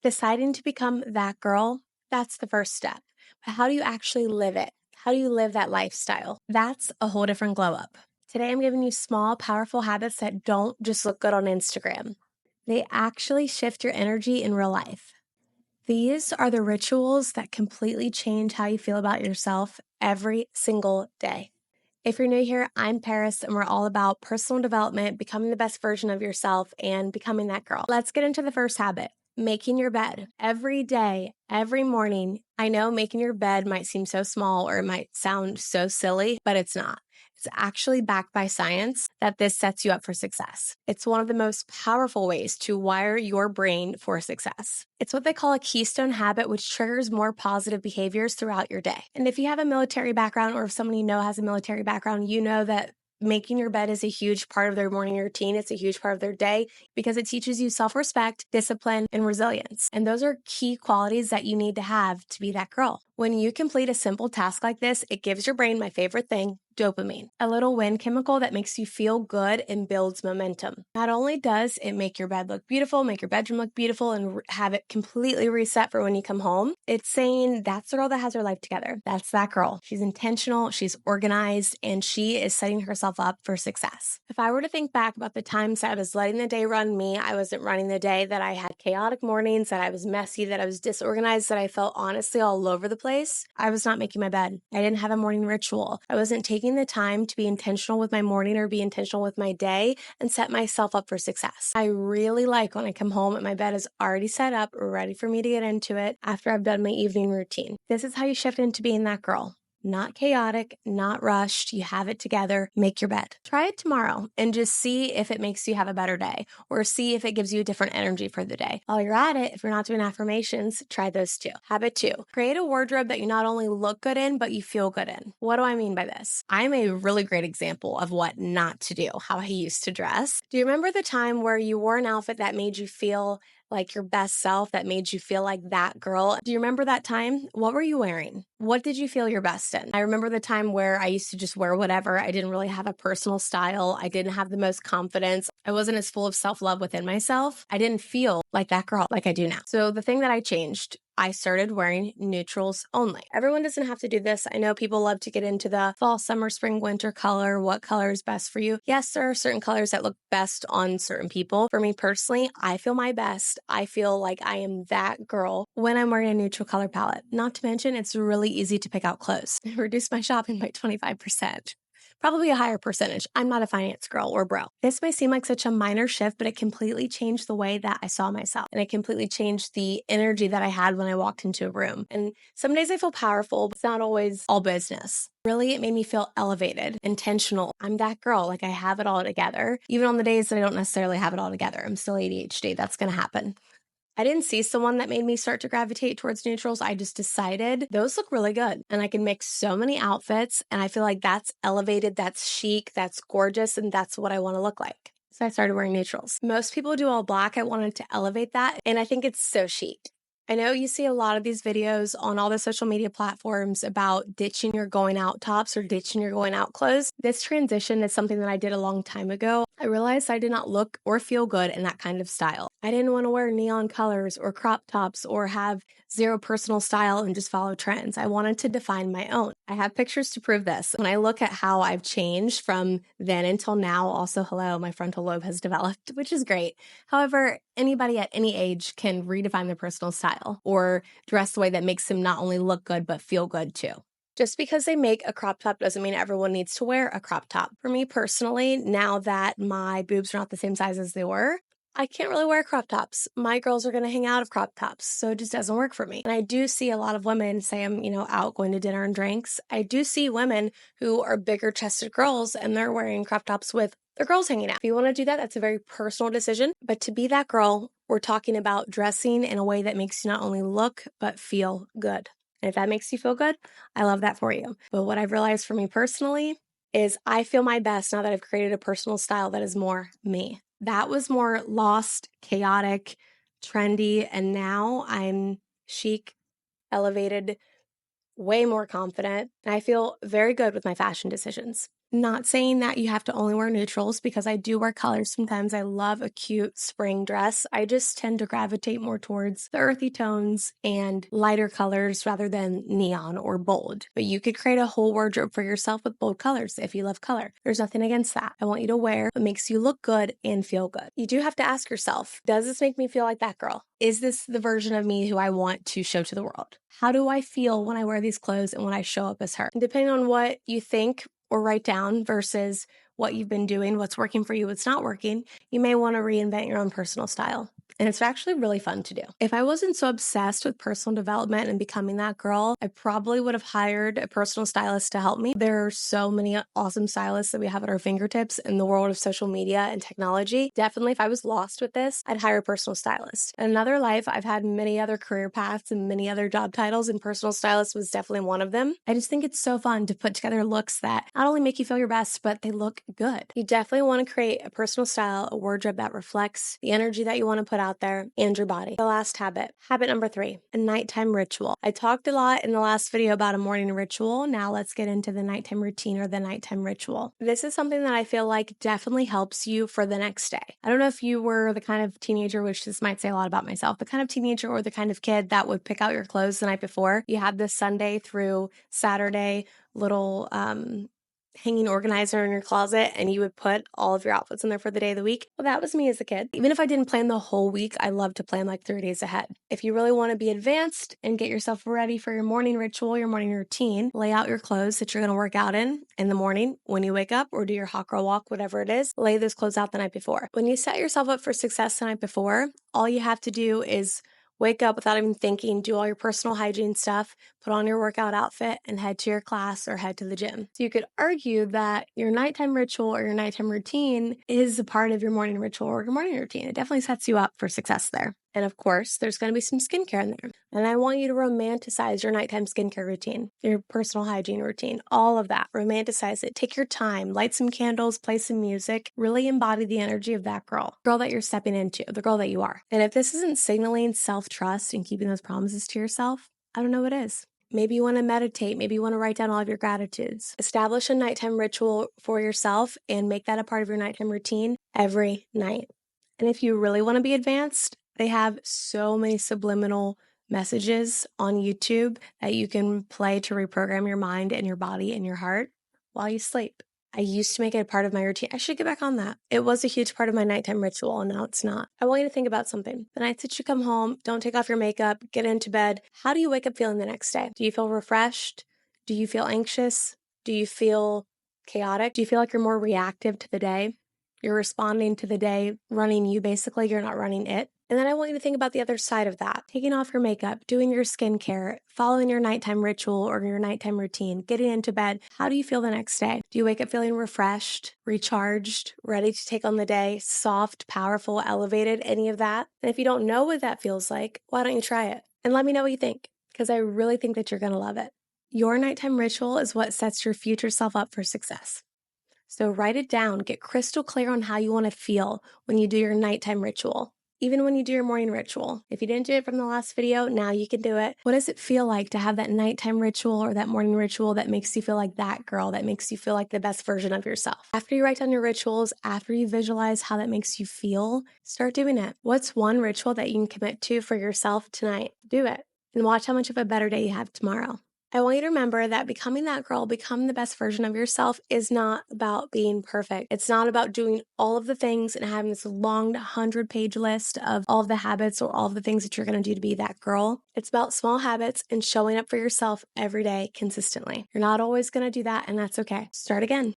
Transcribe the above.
Deciding to become that girl, that's the first step. But how do you actually live it? How do you live that lifestyle? That's a whole different glow up. Today, I'm giving you small, powerful habits that don't just look good on Instagram. They actually shift your energy in real life. These are the rituals that completely change how you feel about yourself every single day. If you're new here, I'm Paris, and we're all about personal development, becoming the best version of yourself, and becoming that girl. Let's get into the first habit, making your bed. Every day, every morning. I know making your bed might seem so small or it might sound so silly, but it's not. It's actually backed by science that this sets you up for success. It's one of the most powerful ways to wire your brain for success. It's what they call a keystone habit, which triggers more positive behaviors throughout your day. And if you have a military background, or if someone you know has a military background, you know that making your bed is a huge part of their morning routine. It's a huge part of their day because it teaches you self-respect, discipline, and resilience. And those are key qualities that you need to have to be that girl. When you complete a simple task like this, it gives your brain my favorite thing, dopamine, a little win chemical that makes you feel good and builds momentum. Not only does it make your bed look beautiful, make your bedroom look beautiful, and have it completely reset for when you come home, it's saying that's the girl that has her life together. That's that girl. She's intentional, she's organized, and she is setting herself up for success. If I were to think back about the times I was letting the day run me, I wasn't running the day, that I had chaotic mornings, that I was messy, that I was disorganized, that I felt honestly all over the place, I was not making my bed. I didn't have a morning ritual. I wasn't taking the time to be intentional with my morning or be intentional with my day and set myself up for success. I really like when I come home and my bed is already set up, ready for me to get into it after I've done my evening routine. This is how you shift into being that girl. Not chaotic, not rushed. You have it together. Make your bed. Try it tomorrow and just see if it makes you have a better day, or see if it gives you a different energy for the day. While you're at it, if you're not doing affirmations, try those too. Habit 2, create a wardrobe that you not only look good in, but you feel good in. What do I mean by this? I'm a really great example of what not to do, how I used to dress. Do you remember the time where you wore an outfit that made you feel like your best self, that made you feel like that girl? Do you remember that time? What were you wearing? What did you feel your best in? I remember the time where I used to just wear whatever. I didn't really have a personal style. I didn't have the most confidence. I wasn't as full of self-love within myself. I didn't feel like that girl like I do now. So the thing that I changed, I started wearing neutrals only. Everyone doesn't have to do this. I know people love to get into the fall, summer, spring, winter color. What color is best for you? Yes, there are certain colors that look best on certain people. For me personally, I feel my best. I feel like I am that girl when I'm wearing a neutral color palette. Not to mention, it's really easy to pick out clothes. Reduce my shopping by 25%. Probably a higher percentage. I'm not a finance girl or bro. This may seem like such a minor shift, but it completely changed the way that I saw myself. And it completely changed the energy that I had when I walked into a room. And some days I feel powerful, but it's not always all business. Really, it made me feel elevated, intentional. I'm that girl, like I have it all together. Even on the days that I don't necessarily have it all together. I'm still ADHD. That's going to happen. I didn't see someone that made me start to gravitate towards neutrals. I just decided those look really good and I can mix so many outfits, and I feel like that's elevated, that's chic, that's gorgeous, and that's what I want to look like. So I started wearing neutrals. Most people do all black. I wanted to elevate that, and I think it's so chic. I know you see a lot of these videos on all the social media platforms about ditching your going out tops or ditching your going out clothes. This transition is something that I did a long time ago. I realized I did not look or feel good in that kind of style. I didn't want to wear neon colors or crop tops or have zero personal style and just follow trends. I wanted to define my own. I have pictures to prove this. When I look at how I've changed from then until now, also, hello, my frontal lobe has developed, which is great. However, anybody at any age can redefine their personal style or dress the way that makes them not only look good, but feel good too. Just because they make a crop top doesn't mean everyone needs to wear a crop top. For me personally, now that my boobs are not the same size as they were, I can't really wear crop tops. My girls are going to hang out of crop tops, so it just doesn't work for me. And I do see a lot of women, say I'm, out going to dinner and drinks. I do see women who are bigger chested girls and they're wearing crop tops with their girls hanging out. If you want to do that, that's a very personal decision. But to be that girl, we're talking about dressing in a way that makes you not only look, but feel good. And if that makes you feel good, I love that for you. But what I've realized for me personally is I feel my best now that I've created a personal style that is more me. That was more lost, chaotic, trendy, and now I'm chic, elevated, way more confident, and I feel very good with my fashion decisions. Not saying that you have to only wear neutrals, because I do wear colors sometimes. I love a cute spring dress. I just tend to gravitate more towards the earthy tones and lighter colors rather than neon or bold. But you could create a whole wardrobe for yourself with bold colors if you love color. There's nothing against that. I want you to wear what makes you look good and feel good. You do have to ask yourself, does this make me feel like that girl? Is this the version of me who I want to show to the world? How do I feel when I wear these clothes and when I show up as her? And depending on what you think or write down versus what you've been doing, what's working for you, what's not working, you may want to reinvent your own personal style. And it's actually really fun to do. If I wasn't so obsessed with personal development and becoming that girl, I probably would have hired a personal stylist to help me. There are so many awesome stylists that we have at our fingertips in the world of social media and technology. Definitely, if I was lost with this, I'd hire a personal stylist. In another life, I've had many other career paths and many other job titles, and personal stylist was definitely one of them. I just think it's so fun to put together looks that not only make you feel your best, but they look good. You definitely want to create a personal style, a wardrobe that reflects the energy that you want to put out there and your body. The last habit. Habit number 3, a nighttime ritual. I talked a lot in the last video about a morning ritual. Now let's get into the nighttime routine or the nighttime ritual. This is something that I feel like definitely helps you for the next day. I don't know if you were the kind of teenager, which this might say a lot about myself, the kind of teenager or the kind of kid that would pick out your clothes the night before. You had this Sunday through Saturday little hanging organizer in your closet, and you would put all of your outfits in there for the day of the week. Well, that was me as a kid. Even if I didn't plan the whole week, I love to plan like 3 days ahead. If you really want to be advanced and get yourself ready for your morning ritual, your morning routine, lay out your clothes that you're going to work out in the morning when you wake up or do your hot girl walk, whatever it is. Lay those clothes out the night before. When you set yourself up for success the night before, all you have to do is wake up without even thinking, do all your personal hygiene stuff, put on your workout outfit, and head to your class or head to the gym. So you could argue that your nighttime ritual or your nighttime routine is a part of your morning ritual or your morning routine. It definitely sets you up for success there. And of course, there's going to be some skincare in there. And I want you to romanticize your nighttime skincare routine, your personal hygiene routine, all of that. Romanticize it. Take your time, light some candles, play some music, really embody the energy of that girl that you're stepping into, the girl that you are. And if this isn't signaling self-trust and keeping those promises to yourself, I don't know what is. Maybe you want to meditate. Maybe you want to write down all of your gratitudes. Establish a nighttime ritual for yourself and make that a part of your nighttime routine every night. And if you really want to be advanced, they have so many subliminal messages on YouTube that you can play to reprogram your mind and your body and your heart while you sleep. I used to make it a part of my routine. I should get back on that. It was a huge part of my nighttime ritual, and now it's not. I want you to think about something. The nights that you come home, don't take off your makeup, get into bed. How do you wake up feeling the next day? Do you feel refreshed? Do you feel anxious? Do you feel chaotic? Do you feel like you're more reactive to the day? You're responding to the day, running you basically. You're not running it. And then I want you to think about the other side of that. Taking off your makeup, doing your skincare, following your nighttime ritual or your nighttime routine, getting into bed. How do you feel the next day? Do you wake up feeling refreshed, recharged, ready to take on the day, soft, powerful, elevated, any of that? And if you don't know what that feels like, why don't you try it? And let me know what you think, because I really think that you're going to love it. Your nighttime ritual is what sets your future self up for success. So write it down, get crystal clear on how you want to feel when you do your nighttime ritual. Even when you do your morning ritual. If you didn't do it from the last video, now you can do it. What does it feel like to have that nighttime ritual or that morning ritual that makes you feel like that girl, that makes you feel like the best version of yourself? After you write down your rituals, after you visualize how that makes you feel, start doing it. What's one ritual that you can commit to for yourself tonight? Do it. And watch how much of a better day you have tomorrow. I want you to remember that becoming that girl, becoming the best version of yourself is not about being perfect. It's not about doing all of the things and having this long 100-page list of all of the habits or all of the things that you're going to do to be that girl. It's about small habits and showing up for yourself every day consistently. You're not always going to do that, and that's okay. Start again.